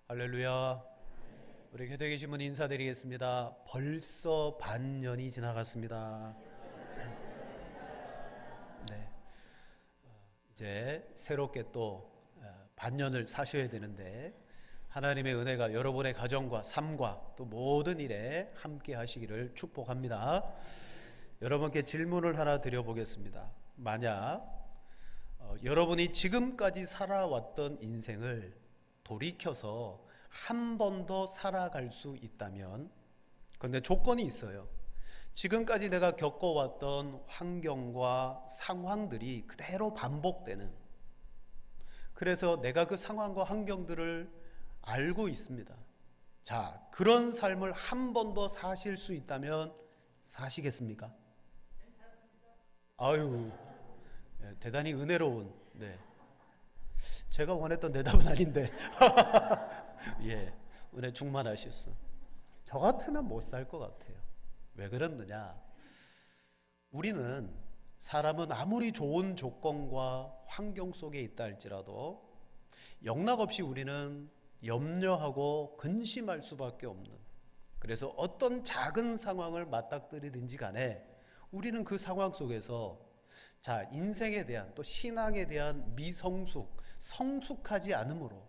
할렐루야. 우리 교회 계신 분 인사드리겠습니다. 벌써 반년이 지나갔습니다. 네, 이제 새롭게 또 반년을 사셔야 되는데 하나님의 은혜가 여러분의 가정과 삶과 또 모든 일에 함께 하시기를 축복합니다. 여러분께 질문을 하나 드려보겠습니다. 만약 여러분이 지금까지 살아왔던 인생을 돌이켜서 한 번 더 살아갈 수 있다면, 그런데 조건이 있어요. 지금까지 내가 겪어왔던 환경과 상황들이 그대로 반복되는, 그래서 내가 그 상황과 환경들을 알고 있습니다. 자, 그런 삶을 한 번 더 사실 수 있다면 사시겠습니까? 아유, 대단히 은혜로운, 네, 제가 원했던 대답은 아닌데 예, 은혜 충만하셨어. 저 같으면 못 살 것 같아요. 왜 그러느냐, 우리는, 사람은 아무리 좋은 조건과 환경 속에 있다 할지라도 영락없이 우리는 염려하고 근심할 수밖에 없는, 그래서 어떤 작은 상황을 맞닥뜨리든지 간에 우리는 그 상황 속에서 자, 인생에 대한 또 신앙에 대한 미성숙, 성숙하지 않으므로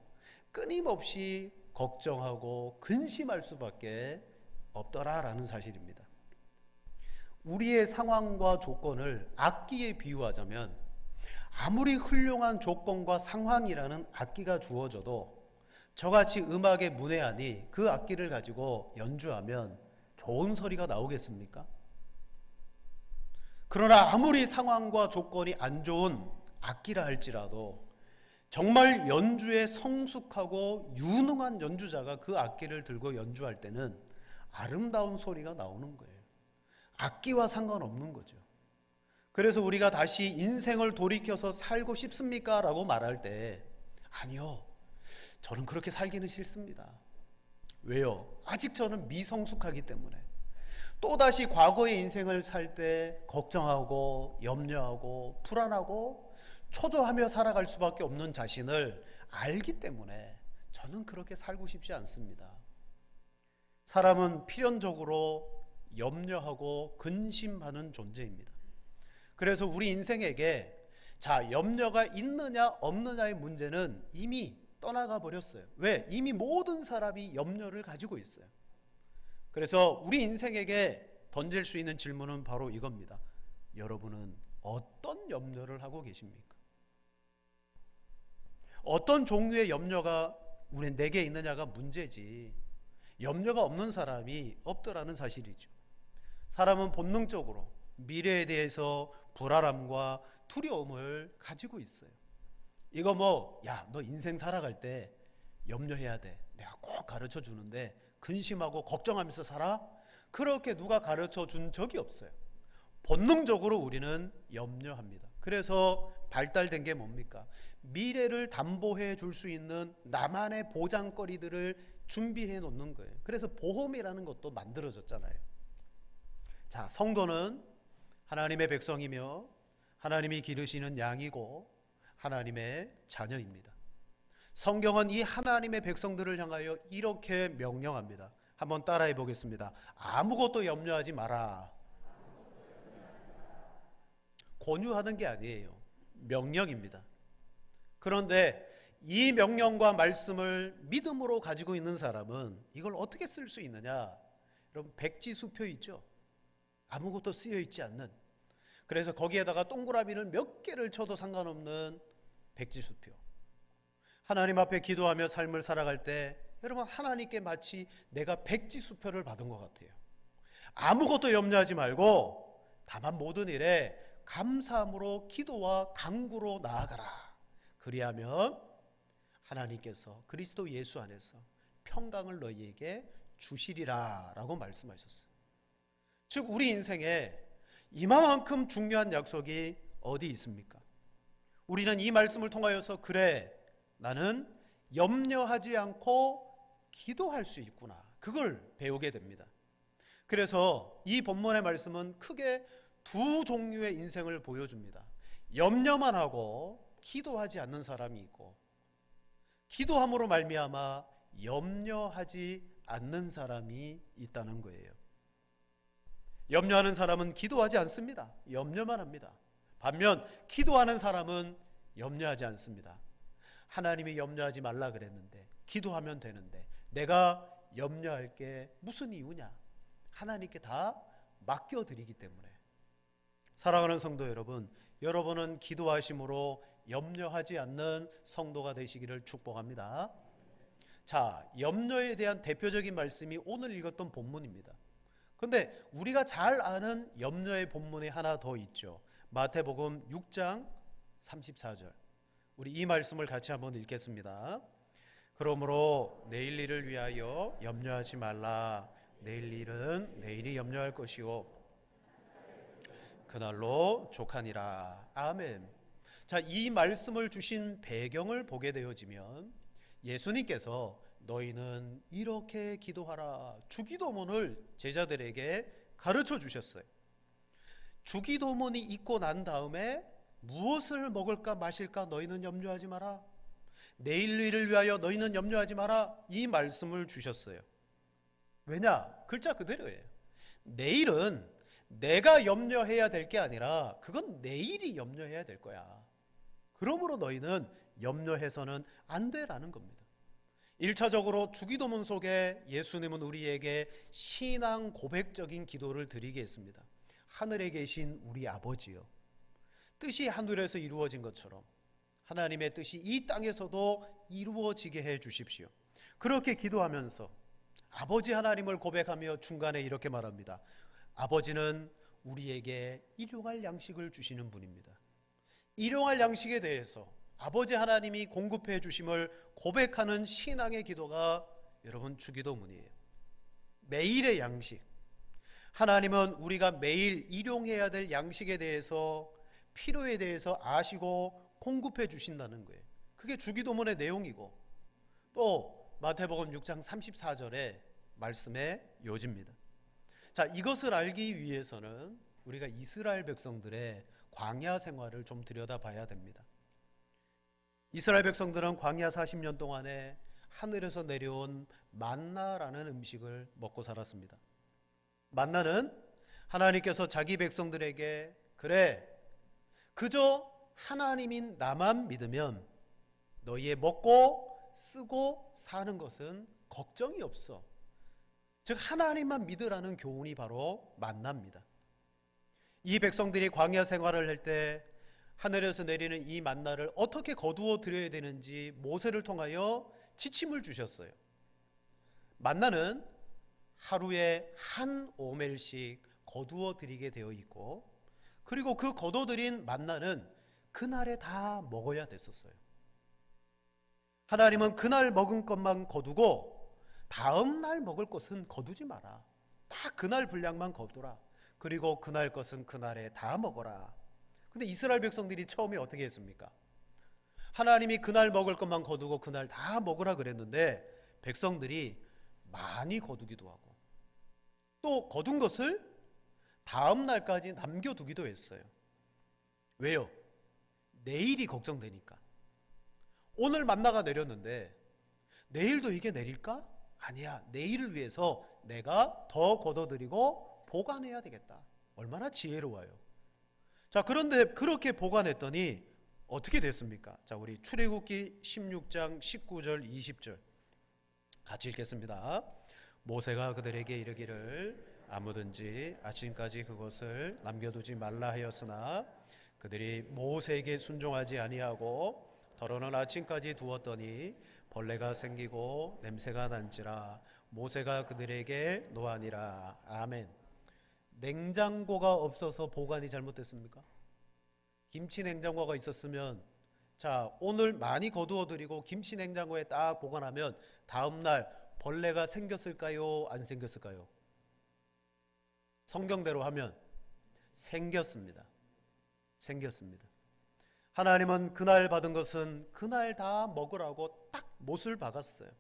끊임없이 걱정하고 근심할 수밖에 없더라라는 사실입니다. 우리의 상황과 조건을 악기에 비유하자면, 아무리 훌륭한 조건과 상황이라는 악기가 주어져도 저같이 음악의 문외한이 그 악기를 가지고 연주하면 좋은 소리가 나오겠습니까? 그러나 아무리 상황과 조건이 안 좋은 악기라 할지라도 정말 연주에 성숙하고 유능한 연주자가 그 악기를 들고 연주할 때는 아름다운 소리가 나오는 거예요. 악기와 상관없는 거죠. 그래서 우리가 다시 인생을 돌이켜서 살고 싶습니까? 라고 말할 때, 아니요, 저는 그렇게 살기는 싫습니다. 왜요? 아직 저는 미성숙하기 때문에. 또다시 과거의 인생을 살 때 걱정하고 염려하고 불안하고 초조하며 살아갈 수밖에 없는 자신을 알기 때문에 저는 그렇게 살고 싶지 않습니다. 사람은 필연적으로 염려하고 근심하는 존재입니다. 그래서 우리 인생에게 자, 염려가 있느냐 없느냐의 문제는 이미 떠나가 버렸어요. 왜? 이미 모든 사람이 염려를 가지고 있어요. 그래서 우리 인생에게 던질 수 있는 질문은 바로 이겁니다. 여러분은 어떤 염려를 하고 계십니까? 어떤 종류의 염려가 내게 있느냐가 문제지, 염려가 없는 사람이 없더라는 사실이죠. 사람은 본능적으로 미래에 대해서 불안함과 두려움을 가지고 있어요. 이거 야, 너 인생 살아갈 때 염려해야 돼, 내가 꼭 가르쳐 주는데 근심하고 걱정하면서 살아? 그렇게 누가 가르쳐 준 적이 없어요. 본능적으로 우리는 염려합니다. 그래서 발달된 게 뭡니까? 미래를 담보해 줄 수 있는 나만의 보장거리들을 준비해 놓는 거예요. 그래서 보험이라는 것도 만들어졌잖아요. 자, 성도는 하나님의 백성이며 하나님이 기르시는 양이고 하나님의 자녀입니다. 성경은 이 하나님의 백성들을 향하여 이렇게 명령합니다. 한번 따라해 보겠습니다. 아무것도 염려하지 마라. 권유하는 게 아니에요. 명령입니다. 그런데 이 명령과 말씀을 믿음으로 가지고 있는 사람은 이걸 어떻게 쓸 수 있느냐? 여러분, 백지수표 있죠? 아무것도 쓰여 있지 않는, 그래서 거기에다가 동그라미를 몇 개를 쳐도 상관없는 백지수표. 하나님 앞에 기도하며 삶을 살아갈 때 여러분, 하나님께 마치 내가 백지수표를 받은 것 같아요. 아무것도 염려하지 말고 다만 모든 일에 감사함으로 기도와 간구로 나아가라. 그리하면 하나님께서 그리스도 예수 안에서 평강을 너희에게 주시리라 라고 말씀하셨어요. 즉, 우리 인생에 이만큼 중요한 약속이 어디 있습니까? 우리는 이 말씀을 통하여서 그래, 나는 염려하지 않고 기도할 수 있구나, 그걸 배우게 됩니다. 그래서 이 본문의 말씀은 크게 두 종류의 인생을 보여줍니다. 염려만 하고 기도하지 않는 사람이 있고, 기도함으로 말미암아 염려하지 않는 사람이 있다는 거예요. 염려하는 사람은 기도하지 않습니다. 염려만 합니다. 반면 기도하는 사람은 염려하지 않습니다. 하나님이 염려하지 말라 그랬는데, 기도하면 되는데 내가 염려할 게 무슨 이유냐? 하나님께 다 맡겨드리기 때문에. 사랑하는 성도 여러분, 여러분은 기도하심으로 염려하지 않는 성도가 되시기를 축복합니다. 자, 염려에 대한 대표적인 말씀이 오늘 읽었던 본문입니다. 근데 우리가 잘 아는 염려의 본문이 하나 더 있죠. 마태복음 6장 34절. 우리 이 말씀을 같이 한번 읽겠습니다. 그러므로 내일 일을 위하여 염려하지 말라. 내일 일은 내일이 염려할 것이요 그날로 족하니라. 아멘. 자, 이 말씀을 주신 배경을 보게 되어지면 예수님께서 너희는 이렇게 기도하라, 주기도문을 제자들에게 가르쳐 주셨어요. 주기도문이 있고 난 다음에 무엇을 먹을까 마실까 너희는 염려하지 마라. 내일 일을 위하여 너희는 염려하지 마라. 이 말씀을 주셨어요. 왜냐? 글자 그대로예요. 내일은 내가 염려해야 될 게 아니라 그건 내일이 염려해야 될 거야. 그러므로 너희는 염려해서는 안 되라는 겁니다. 1차적으로 주기도문 속에 예수님은 우리에게 신앙 고백적인 기도를 드리게 했습니다. 하늘에 계신 우리 아버지요, 뜻이 하늘에서 이루어진 것처럼 하나님의 뜻이 이 땅에서도 이루어지게 해 주십시오. 그렇게 기도하면서 아버지 하나님을 고백하며 중간에 이렇게 말합니다. 아버지는 우리에게 일용할 양식을 주시는 분입니다. 일용할 양식에 대해서 아버지 하나님이 공급해 주심을 고백하는 신앙의 기도가 여러분 주기도문이에요. 매일의 양식. 하나님은 우리가 매일 일용해야 될 양식에 대해서, 필요에 대해서 아시고 공급해 주신다는 거예요. 그게 주기도문의 내용이고 또 마태복음 6장 34절의 말씀의 요지입니다. 자, 이것을 알기 위해서는 우리가 이스라엘 백성들의 광야 생활을 좀 들여다봐야 됩니다. 이스라엘 백성들은 광야 40년 동안에 하늘에서 내려온 만나라는 음식을 먹고 살았습니다. 만나는 하나님께서 자기 백성들에게 그래, 그저 하나님인 나만 믿으면 너희의 먹고 쓰고 사는 것은 걱정이 없어. 즉 하나님만 믿으라는 교훈이 바로 만나입니다. 이 백성들이 광야 생활을 할 때 하늘에서 내리는 이 만나를 어떻게 거두어 드려야 되는지 모세를 통하여 지침을 주셨어요. 만나는 하루에 한 오멜씩 거두어 드리게 되어 있고, 그리고 그 거둬들인 만나는 그날에 다 먹어야 됐었어요. 하나님은 그날 먹은 것만 거두고 다음 날 먹을 것은 거두지 마라. 딱 그날 분량만 거두라. 그리고 그날 것은 그날에 다 먹어라. 근데 이스라엘 백성들이 처음에 어떻게 했습니까? 하나님이 그날 먹을 것만 거두고 그날 다 먹으라 그랬는데 백성들이 많이 거두기도 하고 또 거둔 것을 다음 날까지 남겨두기도 했어요. 왜요? 내일이 걱정되니까. 오늘 만나가 내렸는데 내일도 이게 내릴까? 아니야. 내일을 위해서 내가 더 거둬들이고 보관해야 되겠다. 얼마나 지혜로워요. 자, 그런데 그렇게 보관했더니 어떻게 됐습니까? 자, 우리 출애굽기 16장 19절 20절 같이 읽겠습니다. 모세가 그들에게 이르기를 아무든지 아침까지 그것을 남겨두지 말라 하였으나 그들이 모세에게 순종하지 아니하고 더러는 아침까지 두었더니 벌레가 생기고 냄새가 난지라 모세가 그들에게 노하니라. 아멘. 냉장고가 없어서 보관이 잘못됐습니까? 김치 냉장고가 있었으면, 자, 오늘 많이 거두어 드리고 김치 냉장고에 딱 보관하면 다음 날 벌레가 생겼을까요? 안 생겼을까요? 성경대로 하면 생겼습니다. 생겼습니다. 하나님은 그날 받은 것은 그날 다 먹으라고 딱 못을 박았어요.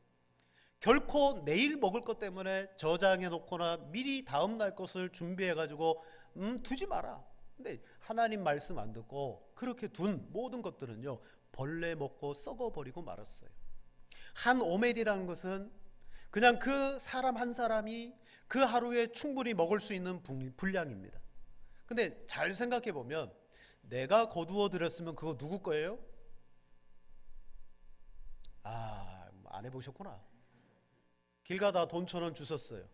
결코 내일 먹을 것 때문에 저장해 놓거나 미리 다음 날 것을 준비해 가지고 두지 마라. 근데 하나님 말씀 안 듣고 그렇게 둔 모든 것들은요 벌레 먹고 썩어 버리고 말았어요. 한 오멜이라는 것은 그냥 그 사람 한 사람이 그 하루에 충분히 먹을 수 있는 분량입니다. 근데 잘 생각해 보면 내가 거두어 들였으면 그거 누구 거예요? 안 해보셨구나. 길 가다 돈 1,000원 주웠어요.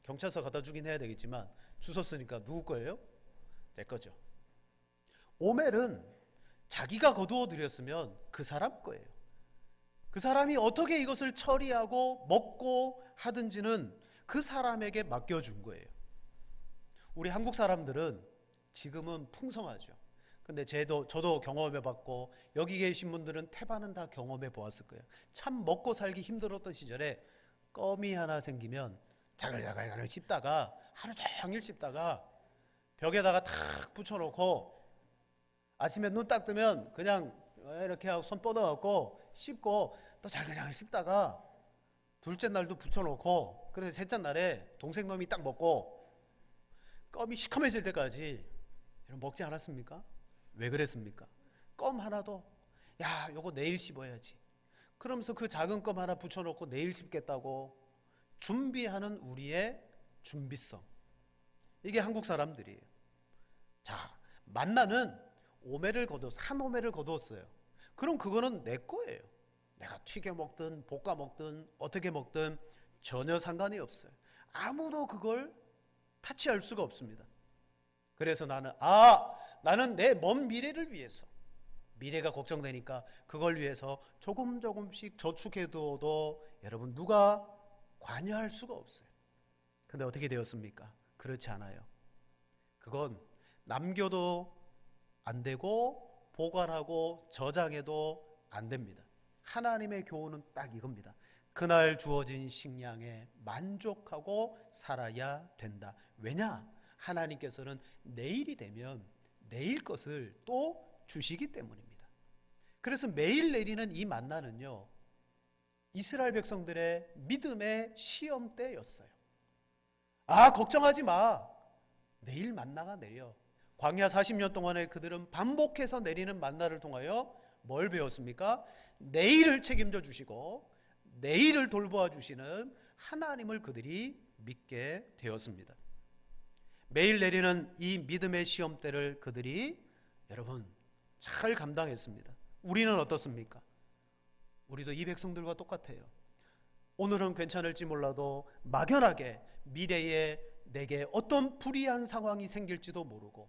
경찰서 갖다 주긴 해야 되겠지만 주웠으니까 누구 거예요? 내 거죠. 오멜은 자기가 거두어 들였으면 그 사람 거예요. 그 사람이 어떻게 이것을 처리하고 먹고 하든지는 그 사람에게 맡겨준 거예요. 우리 한국 사람들은 지금은 풍성하죠. 근데 저도 경험해봤고 여기 계신 분들은 태반은 다 경험해 보았을 거예요. 참 먹고 살기 힘들었던 시절에 껌이 하나 생기면 자글자글 씹다가 하루 종일 씹다가 벽에다가 탁 붙여놓고 아침에 눈 딱 뜨면 그냥 이렇게 하고 손 뻗어갖고 씹고 또 자글자글 씹다가 둘째 날도 붙여놓고 그래서 셋째 날에 동생 놈이 딱 먹고 껌이 시커매질 때까지 여러분 먹지 않았습니까? 왜 그랬습니까? 껌 하나도 야 요거 내일 씹어야지 그러면서 그 작은 껌 하나 붙여놓고 내일 씹겠다고 준비하는 우리의 준비성, 이게 한국 사람들이에요. 자, 만나는 한 오멜을 거두었어요. 그럼 그거는 내 거예요. 내가 튀겨 먹든 볶아 먹든 어떻게 먹든 전혀 상관이 없어요. 아무도 그걸 타치할 수가 없습니다. 그래서 나는 내 먼 미래를 위해서, 미래가 걱정되니까 그걸 위해서 조금씩 저축해둬도 여러분 누가 관여할 수가 없어요. 근데 어떻게 되었습니까? 그렇지 않아요. 그건 남겨도 안 되고 보관하고 저장해도 안 됩니다. 하나님의 교훈은 딱 이겁니다. 그날 주어진 식량에 만족하고 살아야 된다. 왜냐? 하나님께서는 내일이 되면 내일 것을 또 주시기 때문입니다. 그래서 매일 내리는 이 만나는요, 이스라엘 백성들의 믿음의 시험대였어요. 걱정하지 마. 내일 만나가 내려. 광야 40년 동안에 그들은 반복해서 내리는 만나를 통하여 뭘 배웠습니까? 내일을 책임져 주시고 내일을 돌보아 주시는 하나님을 그들이 믿게 되었습니다. 매일 내리는 이 믿음의 시험대를 그들이 여러분 잘 감당했습니다. 우리는 어떻습니까? 우리도 이 백성들과 똑같아요. 오늘은 괜찮을지 몰라도 막연하게 미래에 내게 어떤 불이한 상황이 생길지도 모르고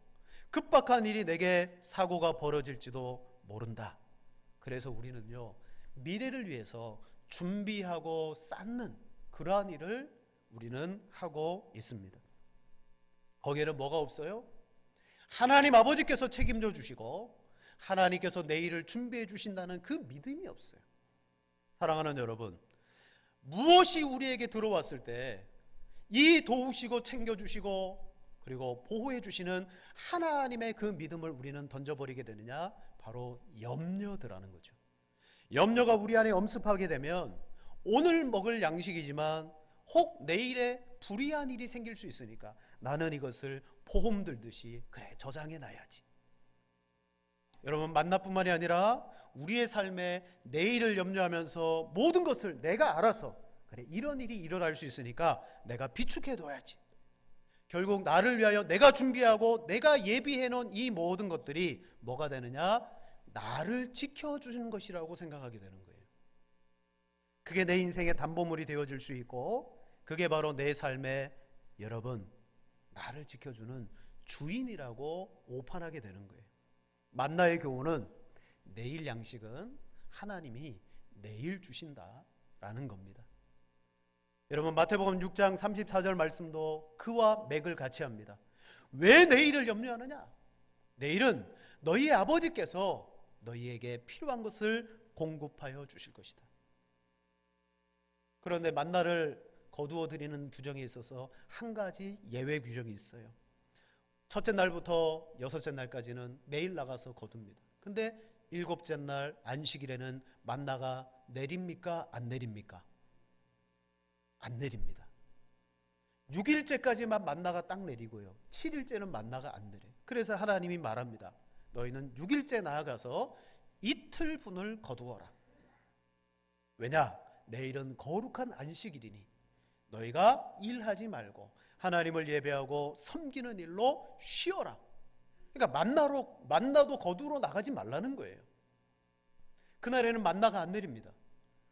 급박한 일이 내게 사고가 벌어질지도 모른다. 그래서 우리는요, 미래를 위해서 준비하고 쌓는 그러한 일을 우리는 하고 있습니다. 거기에는 뭐가 없어요? 하나님 아버지께서 책임져 주시고 하나님께서 내일을 준비해 주신다는 그 믿음이 없어요. 사랑하는 여러분, 무엇이 우리에게 들어왔을 때 이 도우시고 챙겨주시고 그리고 보호해 주시는 하나님의 그 믿음을 우리는 던져버리게 되느냐? 바로 염려들하는 거죠. 염려가 우리 안에 엄습하게 되면 오늘 먹을 양식이지만 혹 내일에 불이한 일이 생길 수 있으니까 나는 이것을 보험 들듯이 그래 저장해 놔야지. 여러분, 만나뿐만이 아니라 우리의 삶에 내일을 염려하면서 모든 것을 내가 알아서 그래 이런 일이 일어날 수 있으니까 내가 비축해 둬야지. 결국 나를 위하여 내가 준비하고 내가 예비해 놓은 이 모든 것들이 뭐가 되느냐? 나를 지켜주는 것이라고 생각하게 되는 거예요. 그게 내 인생의 담보물이 되어질 수 있고 그게 바로 내 삶에 여러분 나를 지켜주는 주인이라고 오판하게 되는 거예요. 만나의 교훈은 내일 양식은 하나님이 내일 주신다라는 겁니다. 여러분, 마태복음 6장 34절 말씀도 그와 맥을 같이 합니다. 왜 내일을 염려하느냐? 내일은 너희의 아버지께서 너희에게 필요한 것을 공급하여 주실 것이다. 그런데 만나를 거두어 드리는 규정에 있어서 한 가지 예외 규정이 있어요. 첫째 날부터 여섯째 날까지는 매일 나가서 거둡니다. 근데 일곱째 날 안식일에는 만나가 내립니까? 안 내립니까? 안 내립니다. 6일째까지만 만나가 딱 내리고요. 7일째는 만나가 안 내려요. 그래서 하나님이 말합니다. 너희는 6일째 나아가서 이틀분을 거두어라. 왜냐? 내일은 거룩한 안식일이니 너희가 일하지 말고 하나님을 예배하고 섬기는 일로 쉬어라. 그러니까 만나도 거두러 나가지 말라는 거예요. 그날에는 만나가 안 내립니다.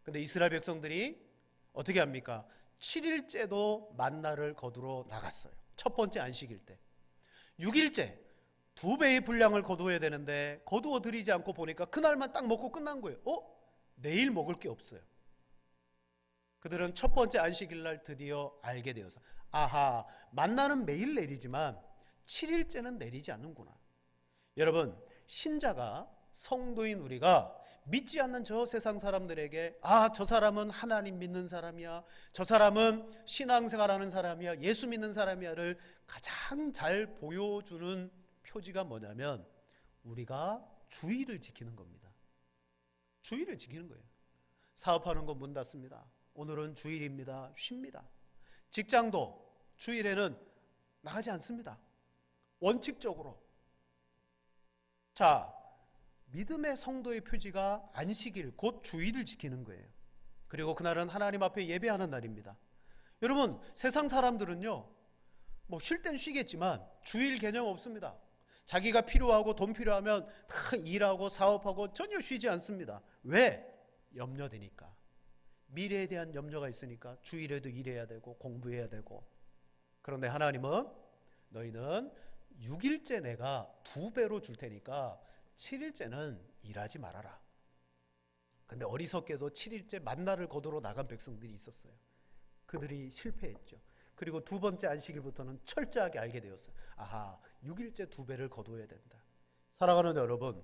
근데 이스라엘 백성들이 어떻게 합니까? 7일째도 만나를 거두러 나갔어요. 첫 번째 안식일 때. 6일째 2배의 분량을 거두어야 되는데 거두어 드리지 않고 보니까 그날만 딱 먹고 끝난 거예요. 내일 먹을 게 없어요. 그들은 첫 번째 안식일 날 드디어 알게 되어서 아하, 만나는 매일 내리지만 7일째는 내리지 않는구나. 여러분, 신자가, 성도인 우리가 믿지 않는 저 세상 사람들에게 저 사람은 하나님 믿는 사람이야, 저 사람은 신앙생활하는 사람이야, 예수 믿는 사람이야를 가장 잘 보여주는 표지가 뭐냐면 우리가 주의를 지키는 겁니다. 주의를 지키는 거예요. 사업하는 거 문 닫습니다. 오늘은 주일입니다. 쉽니다. 직장도 주일에는 나가지 않습니다. 원칙적으로. 자, 믿음의 성도의 표지가 안식일, 곧 주일을 지키는 거예요. 그리고 그날은 하나님 앞에 예배하는 날입니다. 여러분, 세상 사람들은요, 쉴 땐 쉬겠지만 주일 개념 없습니다. 자기가 필요하고 돈 필요하면 다 일하고 사업하고 전혀 쉬지 않습니다. 왜? 염려되니까. 미래에 대한 염려가 있으니까 주일에도 일해야 되고 공부해야 되고. 그런데 하나님은 너희는 6일째 내가 2배로 줄 테니까 7일째는 일하지 말아라. 근데 어리석게도 7일째 만나를 거두러 나간 백성들이 있었어요. 그들이 실패했죠. 그리고 두 번째 안식일부터는 철저하게 알게 되었어요. 6일째 2배를 거두어야 된다. 사랑하는 여러분,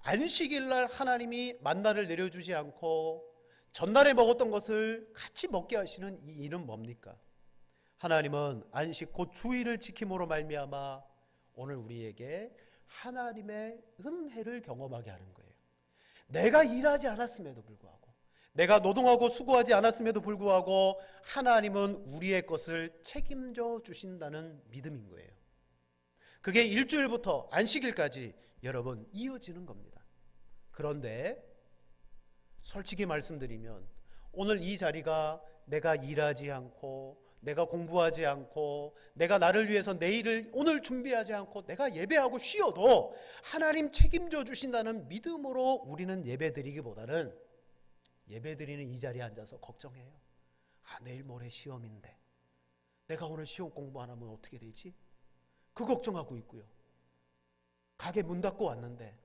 안식일날 하나님이 만나를 내려주지 않고 전날에 먹었던 것을 같이 먹게 하시는 이 일은 뭡니까? 하나님은 안식 곧 주일을 지킴으로 말미암아 오늘 우리에게 하나님의 은혜를 경험하게 하는 거예요. 내가 일하지 않았음에도 불구하고, 내가 노동하고 수고하지 않았음에도 불구하고 하나님은 우리의 것을 책임져 주신다는 믿음인 거예요. 그게 일주일부터 안식일까지 여러분 이어지는 겁니다. 그런데 솔직히 말씀드리면 오늘 이 자리가 내가 일하지 않고 내가 공부하지 않고 내가 나를 위해서 내일을 오늘 준비하지 않고 내가 예배하고 쉬어도 하나님 책임져 주신다는 믿음으로 우리는 예배드리기보다는 예배드리는 이 자리에 앉아서 걱정해요. 내일 모레 시험인데 내가 오늘 시험 공부 안 하면 어떻게 되지? 그 걱정하고 있고요. 가게 문 닫고 왔는데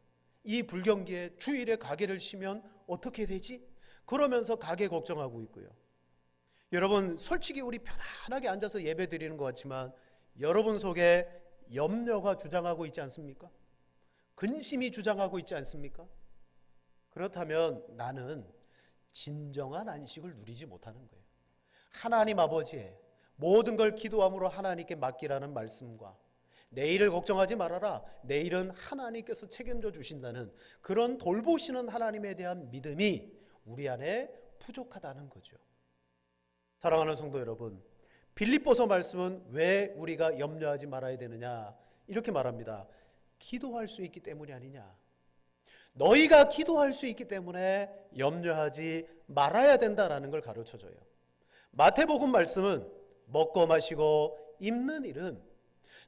이 불경기에 주일에 가게를 쉬면 어떻게 되지? 그러면서 가게 걱정하고 있고요. 여러분, 솔직히 우리 편안하게 앉아서 예배 드리는 것 같지만 여러분 속에 염려가 주장하고 있지 않습니까? 근심이 주장하고 있지 않습니까? 그렇다면 나는 진정한 안식을 누리지 못하는 거예요. 하나님 아버지의 모든 걸 기도함으로 하나님께 맡기라는 말씀과 내일을 걱정하지 말아라, 내일은 하나님께서 책임져 주신다는 그런 돌보시는 하나님에 대한 믿음이 우리 안에 부족하다는 거죠. 사랑하는 성도 여러분, 빌립보서 말씀은 왜 우리가 염려하지 말아야 되느냐 이렇게 말합니다. 기도할 수 있기 때문이 아니냐. 너희가 기도할 수 있기 때문에 염려하지 말아야 된다라는 걸 가르쳐줘요. 마태복음 말씀은 먹고 마시고 입는 일은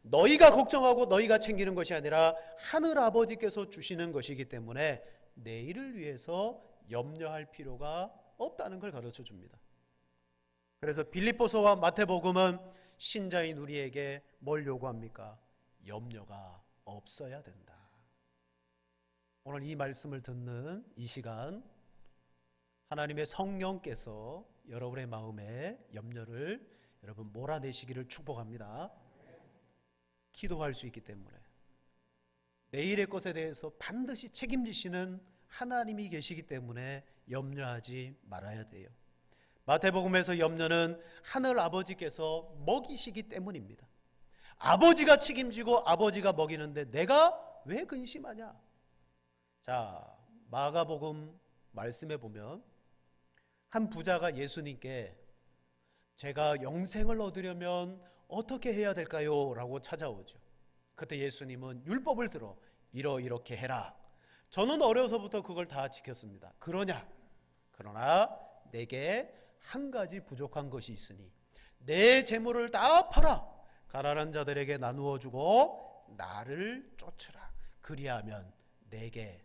너희가 걱정하고 너희가 챙기는 것이 아니라 하늘 아버지께서 주시는 것이기 때문에 내일을 위해서 염려할 필요가 없다는 걸 가르쳐 줍니다. 그래서 빌립보서와 마태복음은 신자인 우리에게 뭘 요구합니까? 염려가 없어야 된다. 오늘 이 말씀을 듣는 이 시간 하나님의 성령께서 여러분의 마음에 염려를 여러분 몰아내시기를 축복합니다. 기도할 수 있기 때문에 내일의 것에 대해서 반드시 책임지시는 하나님이 계시기 때문에 염려하지 말아야 돼요. 마태복음에서 염려는 하늘 아버지께서 먹이시기 때문입니다. 아버지가 책임지고 아버지가 먹이는데 내가 왜 근심하냐? 자, 마가복음 말씀해 보면 한 부자가 예수님께 제가 영생을 얻으려면 어떻게 해야 될까요? 라고 찾아오죠. 그때 예수님은 율법을 들어 이렇게 해라. 저는 어려서부터 그걸 다 지켰습니다. 그러냐? 그러나 내게 한 가지 부족한 것이 있으니 내 재물을 다 팔아 가난한 자들에게 나누어 주고 나를 쫓으라. 그리하면 내게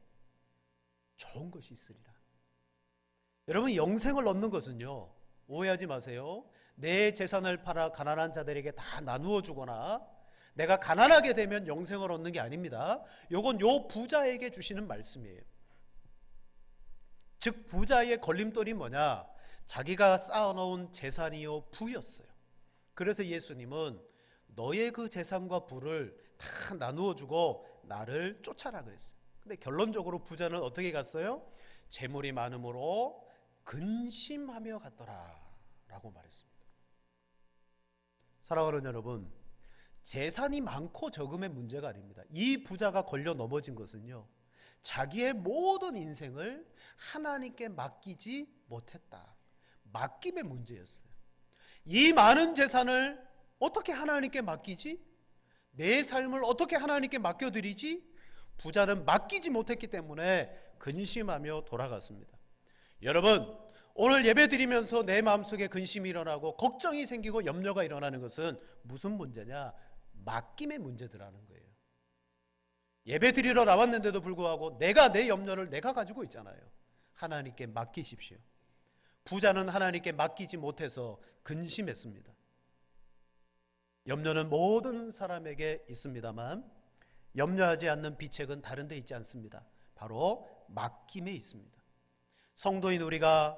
좋은 것이 있으리라. 여러분, 영생을 얻는 것은요, 오해하지 마세요. 내 재산을 팔아 가난한 자들에게 다 나누어 주거나 내가 가난하게 되면 영생을 얻는 게 아닙니다. 요건 요 부자에게 주시는 말씀이에요. 즉 부자의 걸림돌이 뭐냐? 자기가 쌓아놓은 재산이요 부였어요. 그래서 예수님은 너의 그 재산과 부를 다 나누어 주고 나를 쫓아라 그랬어요. 근데 결론적으로 부자는 어떻게 갔어요? 재물이 많음으로 근심하며 갔더라 라고 말했습니다. 사랑하는 여러분, 재산이 많고 적음의 문제가 아닙니다. 이 부자가 걸려 넘어진 것은요, 자기의 모든 인생을 하나님께 맡기지 못했다. 맡김의 문제였어요. 이 많은 재산을 어떻게 하나님께 맡기지? 내 삶을 어떻게 하나님께 맡겨드리지? 부자는 맡기지 못했기 때문에 근심하며 돌아갔습니다. 여러분, 오늘 예배드리면서 내 마음속에 근심이 일어나고 걱정이 생기고 염려가 일어나는 것은 무슨 문제냐? 맡김의 문제들하는 거예요. 예배드리러 나왔는데도 불구하고 내가 내 염려를 내가 가지고 있잖아요. 하나님께 맡기십시오. 부자는 하나님께 맡기지 못해서 근심했습니다. 염려는 모든 사람에게 있습니다만 염려하지 않는 비책은 다른 데 있지 않습니다. 바로 맡김에 있습니다. 성도인 우리가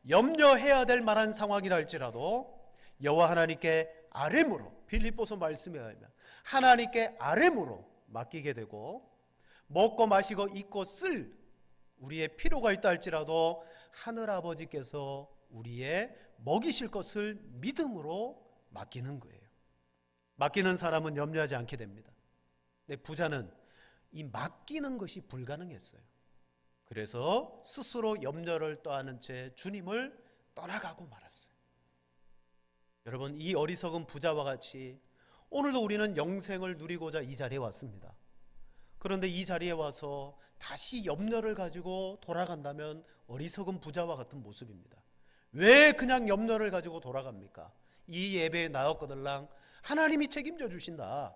염려해야 될 만한 상황이라 할지라도 여호와 하나님께 아뢰므로, 빌립보서 말씀에 의하면 하나님께 아뢰므로 맡기게 되고, 먹고 마시고 입고 쓸 우리의 필요가 있다 할지라도 하늘아버지께서 우리의 먹이실 것을 믿음으로 맡기는 거예요. 맡기는 사람은 염려하지 않게 됩니다. 근데 부자는 이 맡기는 것이 불가능했어요. 그래서 스스로 염려를 떠안은 채 주님을 떠나가고 말았어요. 여러분, 이 어리석은 부자와 같이 오늘도 우리는 영생을 누리고자 이 자리에 왔습니다. 그런데 이 자리에 와서 다시 염려를 가지고 돌아간다면 어리석은 부자와 같은 모습입니다. 왜 그냥 염려를 가지고 돌아갑니까? 이 예배에 나왔거들랑 하나님이 책임져 주신다.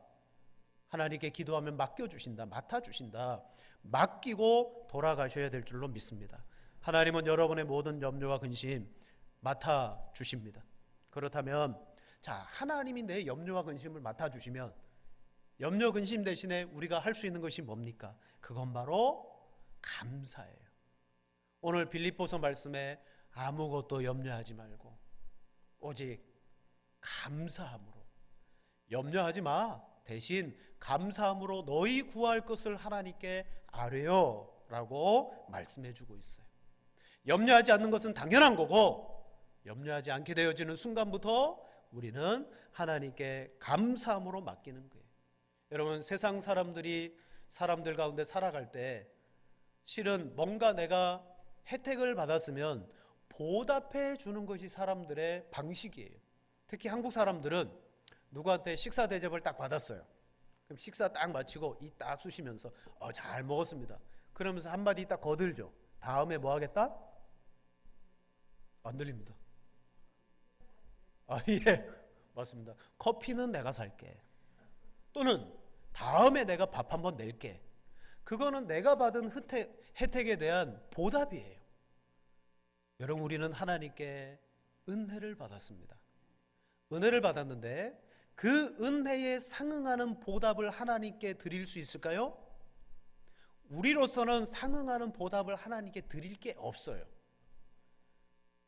하나님께 기도하면 맡겨주신다. 맡아주신다. 맡기고 돌아가셔야 될 줄로 믿습니다. 하나님은 여러분의 모든 염려와 근심 맡아주십니다. 그렇다면 자, 하나님이 내 염려와 근심을 맡아주시면 염려 근심 대신에 우리가 할 수 있는 것이 뭡니까? 그건 바로 감사예요. 오늘 빌립보서 말씀에 아무것도 염려하지 말고 오직 감사함으로, 염려하지 마, 대신 감사함으로 너희 구할 것을 하나님께 아뢰어 라고 말씀해 주고 있어요. 염려하지 않는 것은 당연한 거고, 염려하지 않게 되어지는 순간부터 우리는 하나님께 감사함으로 맡기는 거예요. 여러분, 세상 사람들 가운데 살아갈 때 실은 뭔가 내가 혜택을 받았으면 보답해 주는 것이 사람들의 방식이에요. 특히 한국 사람들은 누구한테 식사 대접을 딱 받았어요. 그럼 식사 딱 마치고 이 딱 쑤시면서 잘 먹었습니다. 그러면서 한마디 딱 거들죠. 다음에 뭐 하겠다? 안 들립니다. 예, 맞습니다. 커피는 내가 살게. 또는 다음에 내가 밥 한번 낼게. 그거는 내가 받은 혜택에 대한 보답이에요. 여러분, 우리는 하나님께 은혜를 받았습니다. 은혜를 받았는데 그 은혜에 상응하는 보답을 하나님께 드릴 수 있을까요? 우리로서는 상응하는 보답을 하나님께 드릴 게 없어요.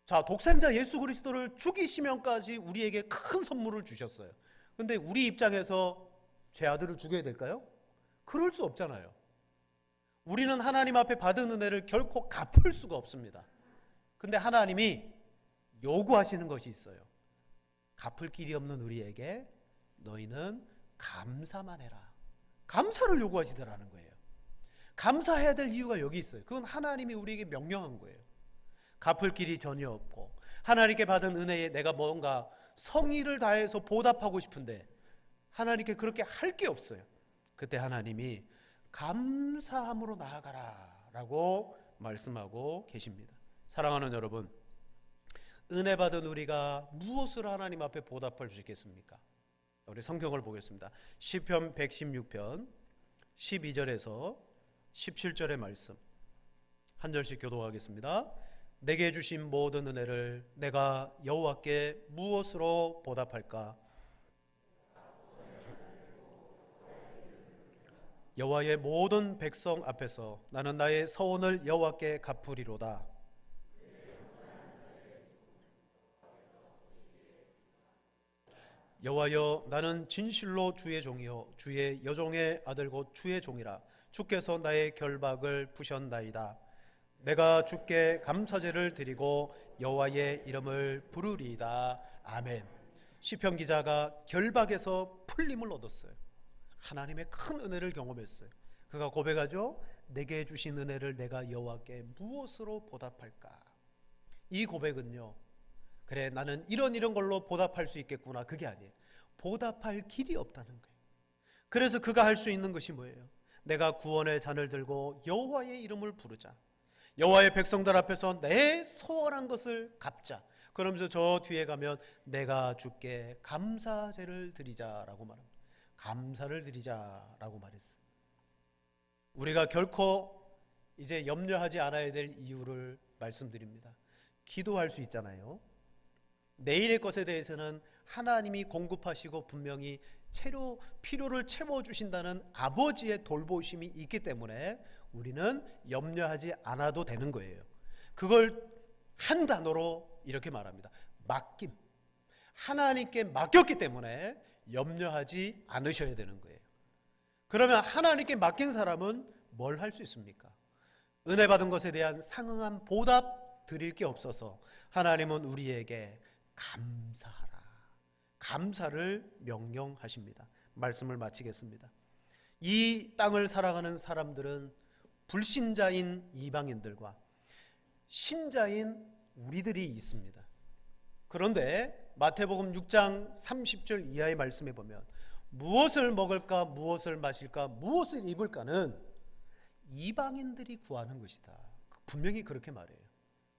자, 독생자 예수 그리스도를 죽이시면까지 우리에게 큰 선물을 주셨어요. 근데 우리 입장에서 제 아들을 죽여야 될까요? 그럴 수 없잖아요. 우리는 하나님 앞에 받은 은혜를 결코 갚을 수가 없습니다. 근데 하나님이 요구하시는 것이 있어요. 갚을 길이 없는 우리에게 너희는 감사만 해라. 감사를 요구하시더라는 거예요. 감사해야 될 이유가 여기 있어요. 그건 하나님이 우리에게 명령한 거예요. 갚을 길이 전혀 없고 하나님께 받은 은혜에 내가 뭔가 성의를 다해서 보답하고 싶은데 하나님께 그렇게 할 게 없어요. 그때 하나님이 감사함으로 나아가라 라고 말씀하고 계십니다. 사랑하는 여러분, 은혜 받은 우리가 무엇을 하나님 앞에 보답할 수 있겠습니까? 우리 성경을 보겠습니다. 시편 116편 12절에서 17절의 말씀 한 절씩 교독하겠습니다. 내게 주신 모든 은혜를 내가 여호와께 무엇으로 보답할까? 여호와의 모든 백성 앞에서 나는 나의 서원을 여호와께 갚으리로다. 여호와여, 나는 진실로 주의 종이요 주의 여종의 아들 곧 주의 종이라. 주께서 나의 결박을 푸셨나이다. 내가 주께 감사제를 드리고 여호와의 이름을 부르리이다. 아멘. 시편 기자가 결박에서 풀림을 얻었어요. 하나님의 큰 은혜를 경험했어요. 그가 고백하죠. 내게 주신 은혜를 내가 여호와께 무엇으로 보답할까? 이 고백은요, 그래 나는 이런 걸로 보답할 수 있겠구나, 그게 아니에요. 보답할 길이 없다는 거예요. 그래서 그가 할 수 있는 것이 뭐예요? 내가 구원의 잔을 들고 여호와의 이름을 부르자. 여호와의 백성들 앞에서 내 소원한 것을 갚자. 그러면서 저 뒤에 가면 내가 주께 감사제를 드리자라고 말합니다. 감사를 드리자라고 말했어요. 우리가 결코 이제 염려하지 않아야 될 이유를 말씀드립니다. 기도할 수 있잖아요. 내일의 것에 대해서는 하나님이 공급하시고 분명히 필요를 채워주신다는 아버지의 돌보심이 있기 때문에 우리는 염려하지 않아도 되는 거예요. 그걸 한 단어로 이렇게 말합니다. 맡김. 하나님께 맡겼기 때문에 염려하지 않으셔야 되는 거예요. 그러면 하나님께 맡긴 사람은 뭘 할 수 있습니까? 은혜 받은 것에 대한 상응한 보답 드릴 게 없어서 하나님은 우리에게 감사하라, 감사를 명령하십니다. 말씀을 마치겠습니다. 이 땅을 살아가는 사람들은 불신자인 이방인들과 신자인 우리들이 있습니다. 그런데 마태복음 6장 30절 이하의 말씀에 보면 무엇을 먹을까, 무엇을 마실까, 무엇을 입을까는 이방인들이 구하는 것이다. 분명히 그렇게 말해요.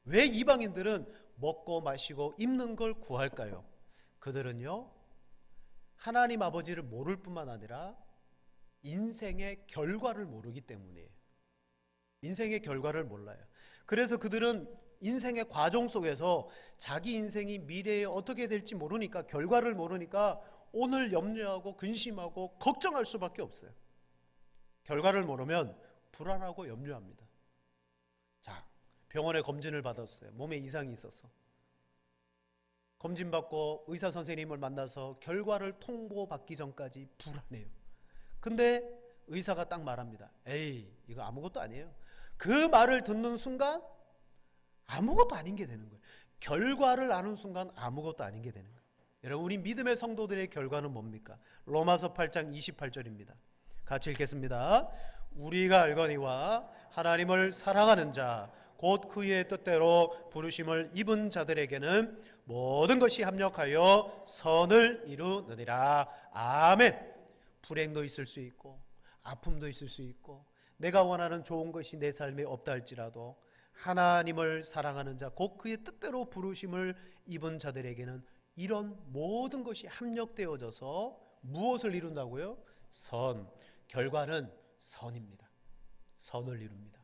왜 이방인들은 먹고 마시고 입는 걸 구할까요? 그들은요, 하나님 아버지를 모를 뿐만 아니라 인생의 결과를 모르기 때문이에요. 인생의 결과를 몰라요. 그래서 그들은 인생의 과정 속에서 자기 인생이 미래에 어떻게 될지 모르니까, 결과를 모르니까 오늘 염려하고 근심하고 걱정할 수밖에 없어요. 결과를 모르면 불안하고 염려합니다. 자, 병원에 검진을 받았어요. 몸에 이상이 있어서 검진받고 의사 선생님을 만나서 결과를 통보받기 전까지 불안해요. 근데 의사가 딱 말합니다. 에이, 이거 아무것도 아니에요. 그 말을 듣는 순간 아무것도 아닌 게 되는 거예요. 결과를 아는 순간 아무것도 아닌 게 되는 거예요. 여러분, 우리 믿음의 성도들의 결과는 뭡니까? 로마서 8장 28절입니다. 같이 읽겠습니다. 우리가 알거니와 하나님을 사랑하는 자 곧 그의 뜻대로 부르심을 입은 자들에게는 모든 것이 합력하여 선을 이루느니라. 아멘. 불행도 있을 수 있고 아픔도 있을 수 있고 내가 원하는 좋은 것이 내 삶에 없다 할지라도 하나님을 사랑하는 자 곧 그의 뜻대로 부르심을 입은 자들에게는 이런 모든 것이 합력되어져서 무엇을 이룬다고요? 선. 결과는 선입니다. 선을 이룹니다.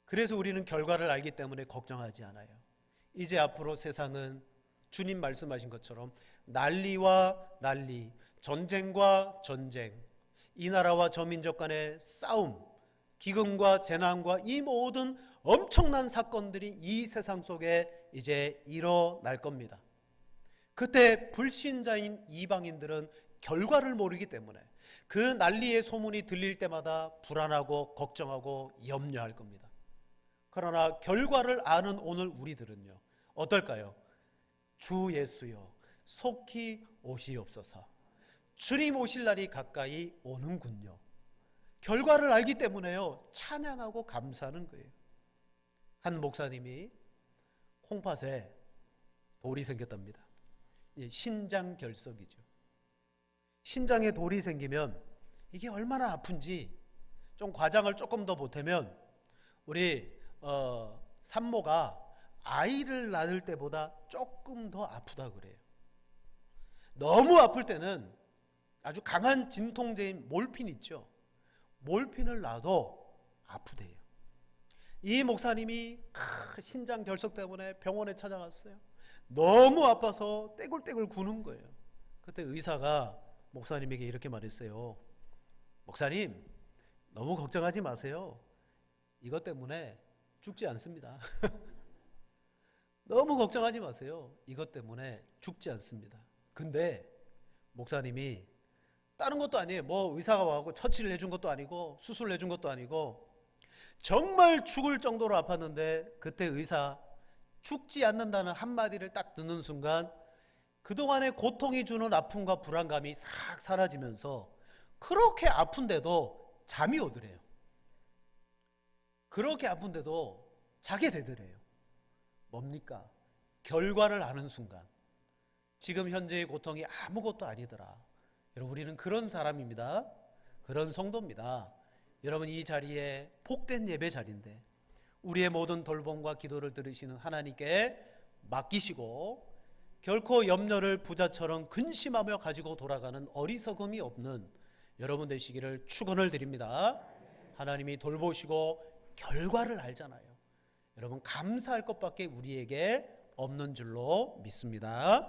그래서 우리는 결과를 알기 때문에 걱정하지 않아요. 이제 앞으로 세상은 주님 말씀하신 것처럼 난리와 난리, 전쟁과 전쟁, 이 나라와 저 민족 간의 싸움, 기근과 재난과 이 모든 엄청난 사건들이 이 세상 속에 이제 일어날 겁니다. 그때 불신자인 이방인들은 결과를 모르기 때문에 그 난리의 소문이 들릴 때마다 불안하고 걱정하고 염려할 겁니다. 그러나 결과를 아는 오늘 우리들은요, 어떨까요? 주 예수여 속히 오시옵소서. 주님 오실 날이 가까이 오는군요. 결과를 알기 때문에요, 찬양하고 감사하는 거예요. 한 목사님이 콩팥에 돌이 생겼답니다. 신장결석이죠. 신장에 돌이 생기면 이게 얼마나 아픈지 좀 과장을 조금 더 보태면 우리 산모가 아이를 낳을 때보다 조금 더 아프다 그래요. 너무 아플 때는 아주 강한 진통제인 몰핀 있죠. 몰핀을 놔도 아프대요. 이 목사님이 신장 결석 때문에 병원에 찾아갔어요. 너무 아파서 떼굴떼굴 구는 거예요. 그때 의사가 목사님에게 이렇게 말했어요. 목사님, 너무 걱정하지 마세요. 이것 때문에 죽지 않습니다. 너무 걱정하지 마세요. 이것 때문에 죽지 않습니다. 근데 목사님이 다른 것도 아니에요. 뭐 의사가 와서 처치를 해준 것도 아니고 수술을 해준 것도 아니고 정말 죽을 정도로 아팠는데 그때 의사 죽지 않는다는 한마디를 딱 듣는 순간 그동안의 고통이 주는 아픔과 불안감이 싹 사라지면서 그렇게 아픈데도 잠이 오더래요. 그렇게 아픈데도 자게 되더래요. 뭡니까? 결과를 아는 순간 지금 현재의 고통이 아무것도 아니더라. 여러분, 우리는 그런 사람입니다. 그런 성도입니다. 여러분, 이 자리에 복된 예배 자리인데 우리의 모든 돌봄과 기도를 들으시는 하나님께 맡기시고 결코 염려를 부자처럼 근심하며 가지고 돌아가는 어리석음이 없는 여러분 되시기를 축원을 드립니다. 하나님이 돌보시고 결과를 알잖아요. 여러분, 감사할 것밖에 우리에게 없는 줄로 믿습니다.